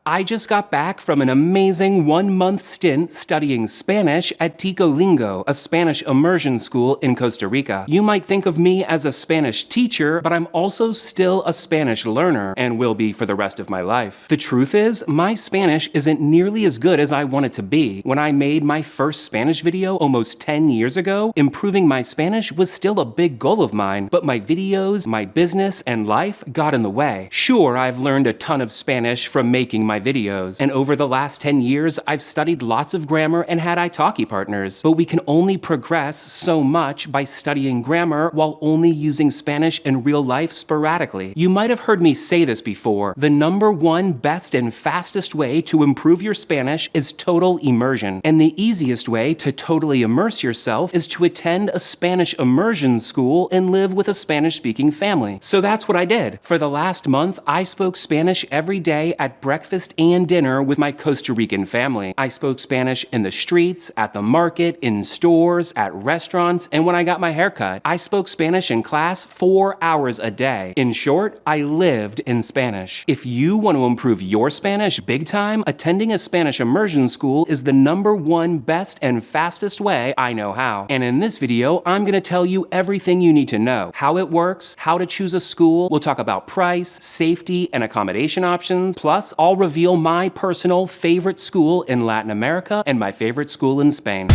I just got back from an amazing 1-month stint studying Spanish at Ticolingo, a Spanish immersion school in Costa Rica. You might think of me as a Spanish teacher, but I'm also still a Spanish learner, and will be for the rest of my life. The truth is, my Spanish isn't nearly as good as I want it to be. When I made my first Spanish video almost 10 years ago, improving my Spanish was still a big goal of mine, but my videos, my business, and life got in the way. Sure, I've learned a ton of Spanish from making my videos, and over the last 10 years, I've studied lots of grammar and had italki partners, but we can only progress so much by studying grammar while only using Spanish in real life sporadically. You might have heard me say this before, the #1 best and fastest way to improve your Spanish is total immersion, and the easiest way to totally immerse yourself is to attend a Spanish immersion school and live with a Spanish-speaking family. So that's what I did. For the last month, I spoke Spanish every day at breakfast and dinner with my Costa Rican family. I spoke Spanish in the streets, at the market, in stores, at restaurants, and when I got my hair cut. I spoke Spanish in class 4 hours a day. In short, I lived in Spanish. If you want to improve your Spanish big time, attending a Spanish immersion school is the #1 best and fastest way I know how. And in this video, I'm going to tell you everything you need to know. How it works, how to choose a school, we'll talk about price, safety, and accommodation options, plus I'll reveal my personal favorite school in Latin America and my favorite school in Spain.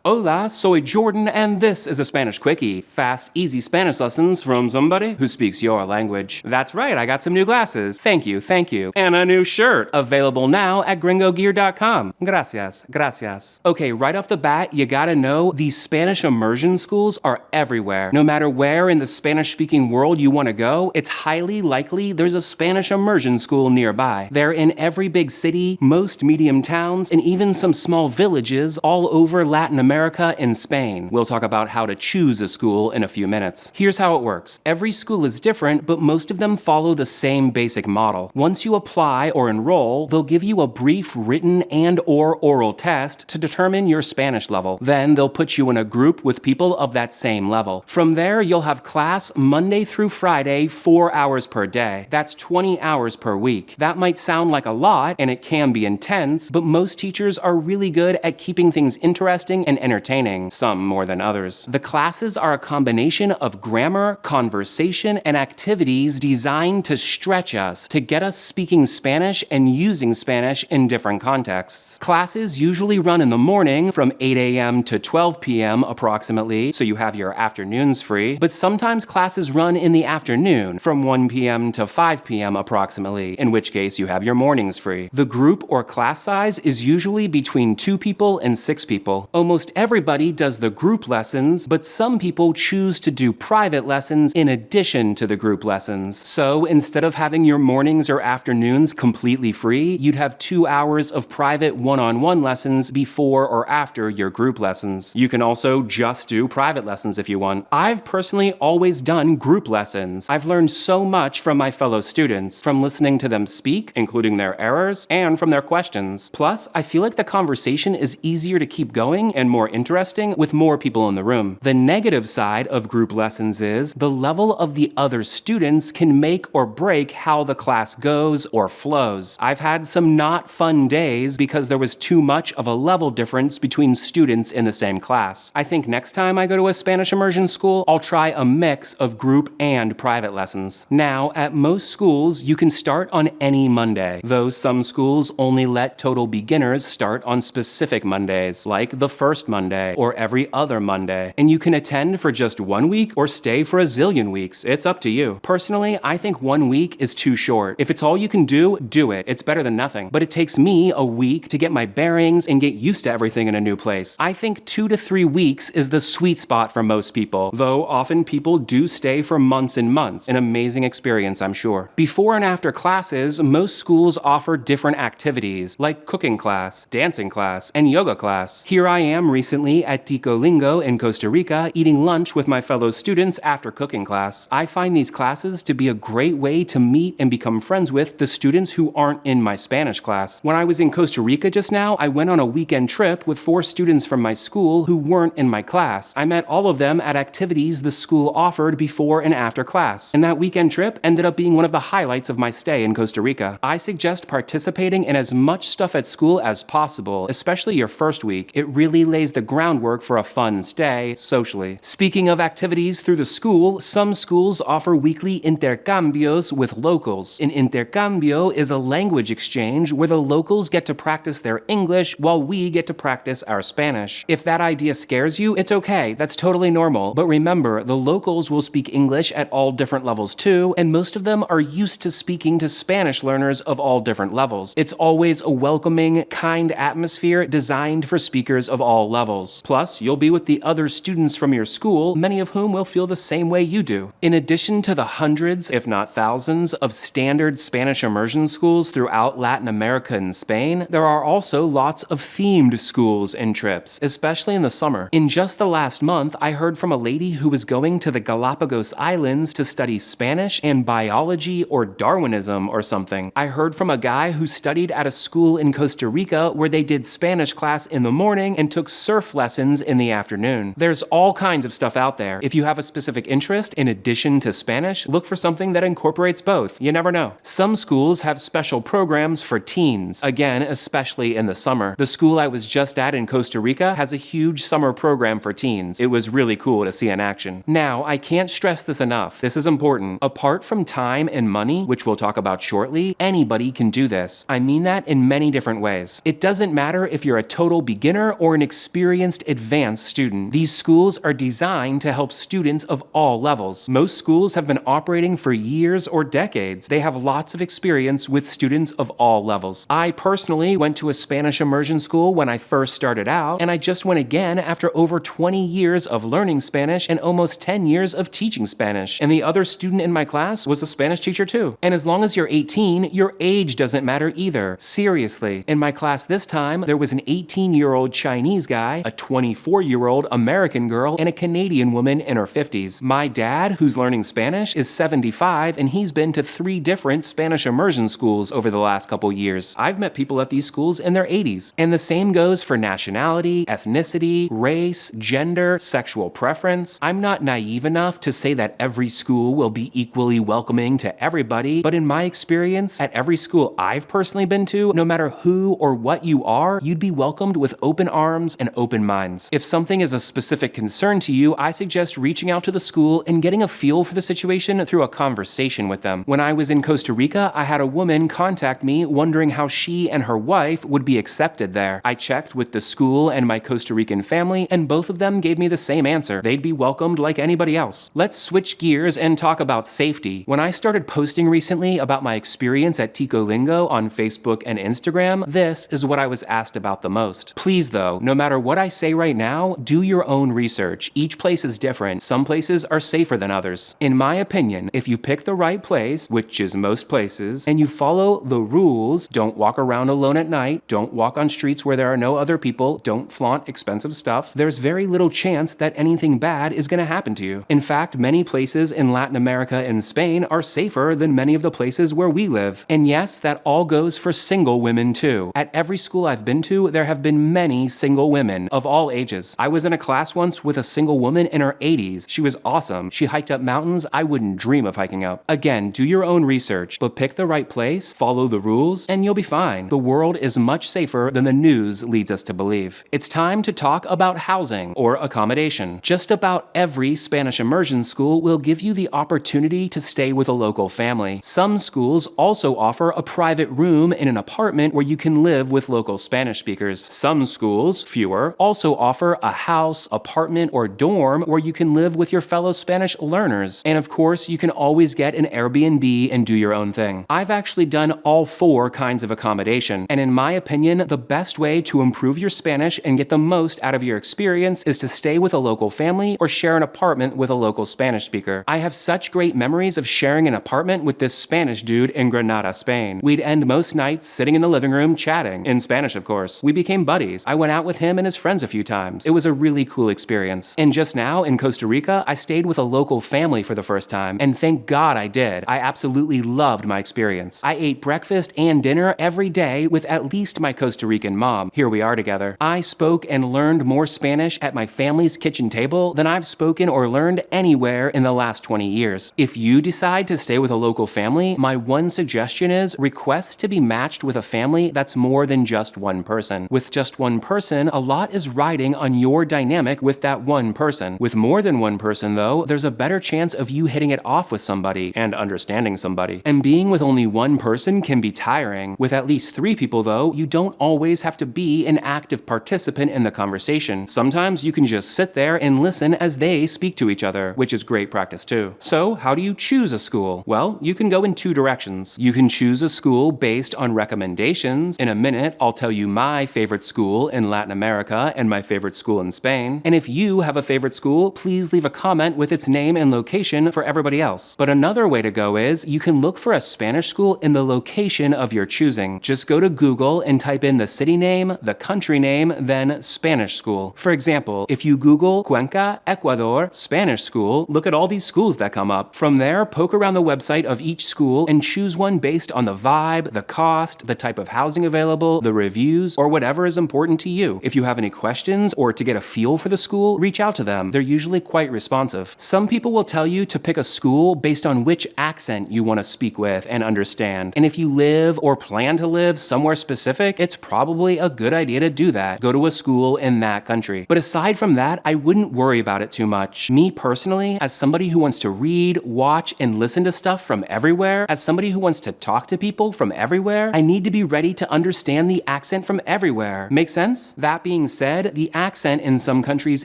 Hola, soy Jordan, and this is a Spanish Quickie. Fast, easy Spanish lessons from somebody who speaks your language. That's right, I got some new glasses. Thank you, thank you. And a new shirt, available now at gringogear.com. Gracias, gracias. Okay, right off the bat, you gotta know these Spanish immersion schools are everywhere. No matter where in the Spanish-speaking world you wanna go, it's highly likely there's a Spanish immersion school nearby. They're in every big city, most medium towns, and even some small villages all over Latin America and Spain. We'll talk about how to choose a school in a few minutes. Here's how it works. Every school is different, but most of them follow the same basic model. Once you apply or enroll, they'll give you a brief written and/or oral test to determine your Spanish level. Then they'll put you in a group with people of that same level. From there, you'll have class Monday through Friday, 4 hours per day. That's 20 hours per week. That might sound like a lot, and it can be intense, but most teachers are really good at keeping things interesting and entertaining, some more than others. The classes are a combination of grammar, conversation, and activities designed to stretch us, to get us speaking Spanish and using Spanish in different contexts. Classes usually run in the morning from 8 a.m. to 12 p.m. approximately, so you have your afternoons free, but sometimes classes run in the afternoon from 1 p.m. to 5 p.m. approximately, in which case you have your mornings free. The group or class size is usually between 2 people and 6 people. Almost everybody does the group lessons, but some people choose to do private lessons in addition to the group lessons. So instead of having your mornings or afternoons completely free, you'd have 2 hours of private one-on-one lessons before or after your group lessons. You can also just do private lessons if you want. I've personally always done group lessons. I've learned so much from my fellow students, from listening to them speak, including their errors, and from their questions. Plus, I feel like the conversation is easier to keep going and more interesting with more people in the room. The negative side of group lessons is the level of the other students can make or break how the class goes or flows. I've had some not fun days because there was too much of a level difference between students in the same class. I think next time I go to a Spanish immersion school, I'll try a mix of group and private lessons. Now, at most schools, you can start on any Monday, though some schools only let total beginners start on specific Mondays, like the first Monday or every other Monday. And you can attend for just 1 week or stay for a zillion weeks. It's up to you. Personally, I think 1 week is too short. If it's all you can do it. It's better than nothing. But it takes me a week to get my bearings and get used to everything in a new place. I think 2 to 3 weeks is the sweet spot for most people, though often people do stay for months and months. An amazing experience, I'm sure. Before and after classes, most schools offer different activities, like cooking class, dancing class, and yoga class. Here I am recently recently at Ticolingo in Costa Rica, eating lunch with my fellow students after cooking class. I find these classes to be a great way to meet and become friends with the students who aren't in my Spanish class. When I was in Costa Rica just now, I went on a weekend trip with 4 students from my school who weren't in my class. I met all of them at activities the school offered before and after class, and that weekend trip ended up being one of the highlights of my stay in Costa Rica. I suggest participating in as much stuff at school as possible, especially your first week. It really lays the groundwork for a fun stay socially. Speaking of activities through the school, some schools offer weekly intercambios with locals. An intercambio is a language exchange where the locals get to practice their English while we get to practice our Spanish. If that idea scares you, it's okay. That's totally normal. But remember, the locals will speak English at all different levels too, and most of them are used to speaking to Spanish learners of all different levels. It's always a welcoming, kind atmosphere designed for speakers of all levels. Plus, you'll be with the other students from your school, many of whom will feel the same way you do. In addition to the hundreds, if not thousands, of standard Spanish immersion schools throughout Latin America and Spain, there are also lots of themed schools and trips, especially in the summer. In just the last month, I heard from a lady who was going to the Galapagos Islands to study Spanish and biology or Darwinism or something. I heard from a guy who studied at a school in Costa Rica where they did Spanish class in the morning and took surf lessons in the afternoon. There's all kinds of stuff out there. If you have a specific interest in addition to Spanish, look for something that incorporates both. You never know. Some schools have special programs for teens, again, especially in the summer. The school I was just at in Costa Rica has a huge summer program for teens. It was really cool to see in action. Now, I can't stress this enough. This is important. Apart from time and money, which we'll talk about shortly, anybody can do this. I mean that in many different ways. It doesn't matter if you're a total beginner or an experienced advanced student. These schools are designed to help students of all levels. Most schools have been operating for years or decades. They have lots of experience with students of all levels. I personally went to a Spanish immersion school when I first started out, and I just went again after over 20 years of learning Spanish and almost 10 years of teaching Spanish. And the other student in my class was a Spanish teacher too. And as long as you're 18, your age doesn't matter either. Seriously. In my class this time, there was an 18-year-old Chinese guy, a 24-year-old American girl, and a Canadian woman in her 50s. My dad, who's learning Spanish, is 75, and he's been to 3 different Spanish immersion schools over the last couple years. I've met people at these schools in their 80s. And the same goes for nationality, ethnicity, race, gender, sexual preference. I'm not naive enough to say that every school will be equally welcoming to everybody, but in my experience, at every school I've personally been to, no matter who or what you are, you'd be welcomed with open arms and open minds. If something is a specific concern to you, I suggest reaching out to the school and getting a feel for the situation through a conversation with them. When I was in Costa Rica, I had a woman contact me wondering how she and her wife would be accepted there. I checked with the school and my Costa Rican family, and both of them gave me the same answer. They'd be welcomed like anybody else. Let's switch gears and talk about safety. When I started posting recently about my experience at Ticolingo on Facebook and Instagram, this is what I was asked about the most. Please though, no matter what I say right now, do your own research. Each place is different. Some places are safer than others. In my opinion, if you pick the right place, which is most places, and you follow the rules, don't walk around alone at night, don't walk on streets where there are no other people, don't flaunt expensive stuff, there's very little chance that anything bad is going to happen to you. In fact, many places in Latin America and Spain are safer than many of the places where we live. And yes, that all goes for single women too. At every school I've been to, there have been many single women of all ages. I was in a class once with a single woman in her 80s. She was awesome. She hiked up mountains I wouldn't dream of hiking up. Again, do your own research, but pick the right place, follow the rules, and you'll be fine. The world is much safer than the news leads us to believe. It's time to talk about housing or accommodation. Just about every Spanish immersion school will give you the opportunity to stay with a local family. Some schools also offer a private room in an apartment where you can live with local Spanish speakers. Some schools, fewer, also offer a house, apartment, or dorm where you can live with your fellow Spanish learners. And of course, you can always get an Airbnb and do your own thing. I've actually done all 4 kinds of accommodation, and in my opinion, the best way to improve your Spanish and get the most out of your experience is to stay with a local family or share an apartment with a local Spanish speaker. I have such great memories of sharing an apartment with this Spanish dude in Granada, Spain. We'd end most nights sitting in the living room chatting, in Spanish of course. We became buddies. I went out with him and his friends a few times. It was a really cool experience. And just now, in Costa Rica, I stayed with a local family for the first time, and thank God I did. I absolutely loved my experience. I ate breakfast and dinner every day with at least my Costa Rican mom. Here we are together. I spoke and learned more Spanish at my family's kitchen table than I've spoken or learned anywhere in the last 20 years. If you decide to stay with a local family, my one suggestion is request to be matched with a family that's more than just one person. With just one person, a lot is riding on your dynamic with that one person. With more than one person, though, there's a better chance of you hitting it off with somebody and understanding somebody. And being with only one person can be tiring. With at least 3 people, though, you don't always have to be an active participant in the conversation. Sometimes you can just sit there and listen as they speak to each other, which is great practice too. So, how do you choose a school? Well, you can go in 2 directions. You can choose a school based on recommendations. In a minute, I'll tell you my favorite school in Latin America and my favorite school in Spain. And if you have a favorite school, please leave a comment with its name and location for everybody else. But another way to go is you can look for a Spanish school in the location of your choosing. Just go to Google and type in the city name, the country name, then Spanish school. For example, if you Google Cuenca, Ecuador, Spanish school, look at all these schools that come up. From there, poke around the website of each school and choose one based on the vibe, the cost, the type of housing available, the reviews, or whatever is important to you. If you have any questions or to get a feel for the school, reach out to them. They're usually quite responsive. Some people will tell you to pick a school based on which accent you want to speak with and understand. And if you live or plan to live somewhere specific, it's probably a good idea to do that. Go to a school in that country. But aside from that, I wouldn't worry about it too much. Me personally, as somebody who wants to read, watch, and listen to stuff from everywhere, as somebody who wants to talk to people from everywhere, I need to be ready to understand the accent from everywhere. Make sense? That being said, the accent in some countries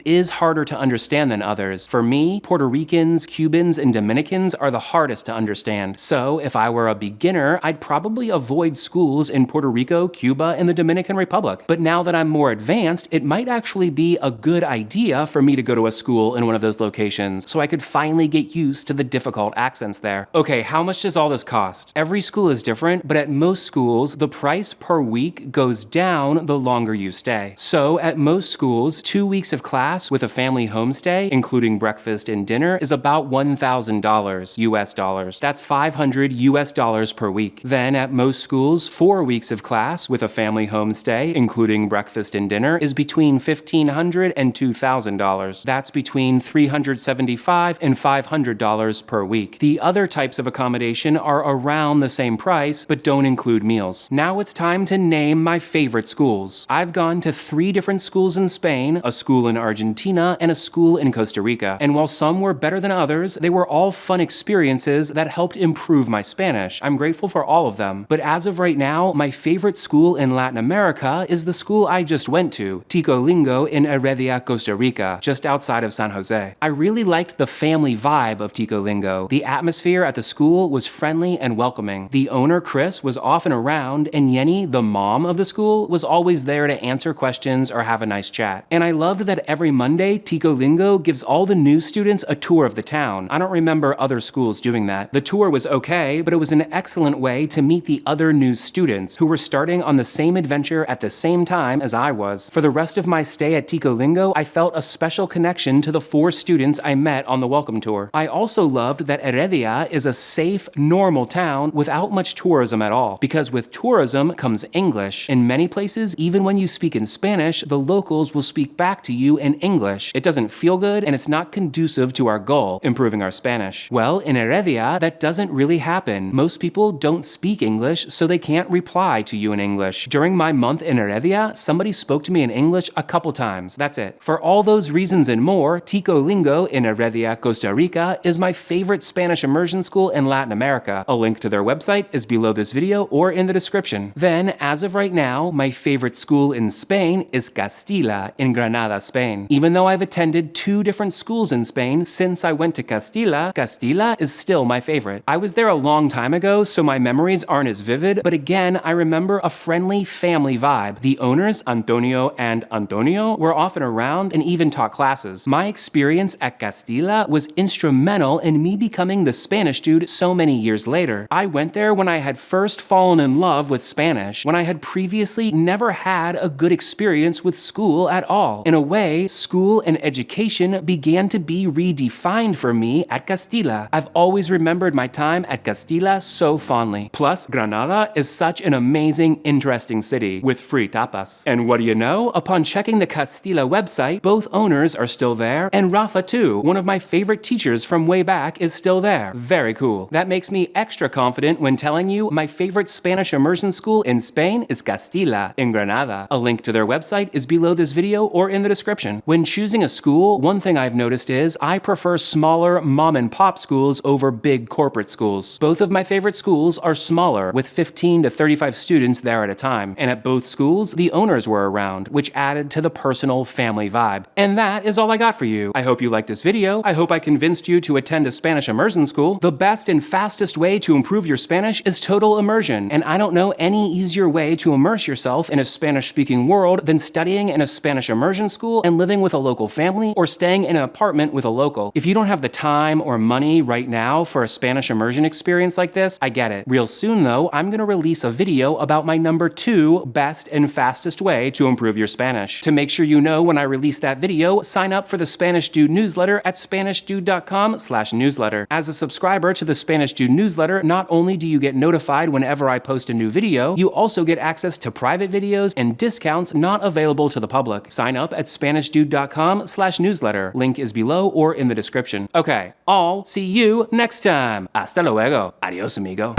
is harder to understand than others. For me, Puerto Ricans, Cubans, and Dominicans are the hardest to understand. So if I were a beginner, I'd probably avoid schools in Puerto Rico, Cuba, and the Dominican Republic. But now that I'm more advanced, it might actually be a good idea for me to go to a school in one of those locations so I could finally get used to the difficult accents there. Okay, how much does all this cost? Every school is different, but at most schools, the price per week goes down the longer you stay. So at most schools, 2 weeks of class with a family homestay, including breakfast and dinner, is about $1,000 US dollars. That's $500 US dollars per week. Then at most schools, 4 weeks of class with a family homestay, including breakfast and dinner, is between $1,500 and $2,000. That's between $375 and $500 per week. The other types of accommodation are around the same price, but don't include meals. Now it's time to name my favorite schools. I've gone to 3 different schools in Spain, a school in Argentina, and a school in Costa Rica. And while some were better than others, they were all fun experiences that helped improve my Spanish. I'm grateful for all of them. But as of right now, my favorite school in Latin America is the school I just went to, Ticolingo in Heredia, Costa Rica, just outside of San Jose. I really liked the family vibe of Ticolingo. The atmosphere at the school was friendly and welcoming. The owner, Chris, was often around, and Yenny, the mom of the school, was always there to answer questions or have a nice chat. And I loved that every Monday, Ticolingo gives all the new students a tour of the town. I don't remember other schools doing that. The tour was okay, but it was an excellent way to meet the other new students who were starting on the same adventure at the same time as I was. For the rest of my stay at Ticolingo, I felt a special connection to the 4 students I met on the welcome tour. I also loved that Heredia is a safe, normal town without much tourism at all, because with tourism comes English. In many places, even when you speak in Spanish, the locals will speak back to you in English. It doesn't feel good, and it's not conducive to our goal, improving our Spanish. Well, in Heredia, that doesn't really happen. Most people don't speak English, so they can't reply to you in English. During my month in Heredia, somebody spoke to me in English a couple times. That's it. For all those reasons and more, Ticolingo in Heredia, Costa Rica is my favorite Spanish immersion school in Latin America. A link to their website is below this video or in the description. Then, as of right now, my favorite school in Spain is Castilla in Granada, Spain. Even though I've attended 2 different schools in Spain since I went to Castilla, Castilla is still my favorite. I was there a long time ago, so my memories aren't as vivid, but again, I remember a friendly family vibe. The owners, Antonio and Antonio, were often around and even taught classes. My experience at Castilla was instrumental in me becoming the Spanish dude so many years later. I went there when I had first fallen in love with Spanish, when I had previously never had a good experience with school at all. In a way, school and education began to be redefined for me at Castilla. I've always remembered my time at Castilla so fondly. Plus, Granada is such an amazing, interesting city with free tapas. And what do you know? Upon checking the Castilla website, both owners are still there, and Rafa too, one of my favorite teachers from way back, is still there. Very cool. That makes me extra confident when telling you my favorite Spanish immersion school in Spain is Castilla in Granada. A link to their website is below this video or in the description. When choosing a school, one thing I've noticed is I prefer smaller mom and pop schools over big corporate schools. Both of my favorite schools are smaller, with 15 to 35 students there at a time, and at both schools, the owners were around, which added to the personal family vibe. And that is all I got for you. I hope you liked this video. I hope I convinced you to attend a Spanish immersion school. The best and fastest way to improve your Spanish is total immersion, and I don't know any easier way to immerse yourself in a Spanish-speaking world than studying in a Spanish immersion school and living with a local family or staying in an apartment with a local. If you don't have the time or money right now for a Spanish immersion experience like this, I get it. Real soon though, I'm gonna release a video about my number 2 best and fastest way to improve your Spanish. To make sure you know when I release that video, sign up for the Spanish Dude newsletter at SpanishDude.com/newsletter. As a subscriber to the Spanish Dude newsletter, not only do you get notified whenever I post a new video, you also get access to private videos and discounts not available to the public. Sign up at SpanishDude.com/newsletter. Link is below or in the description. Okay, I'll see you next time. Hasta luego. Adios, amigo.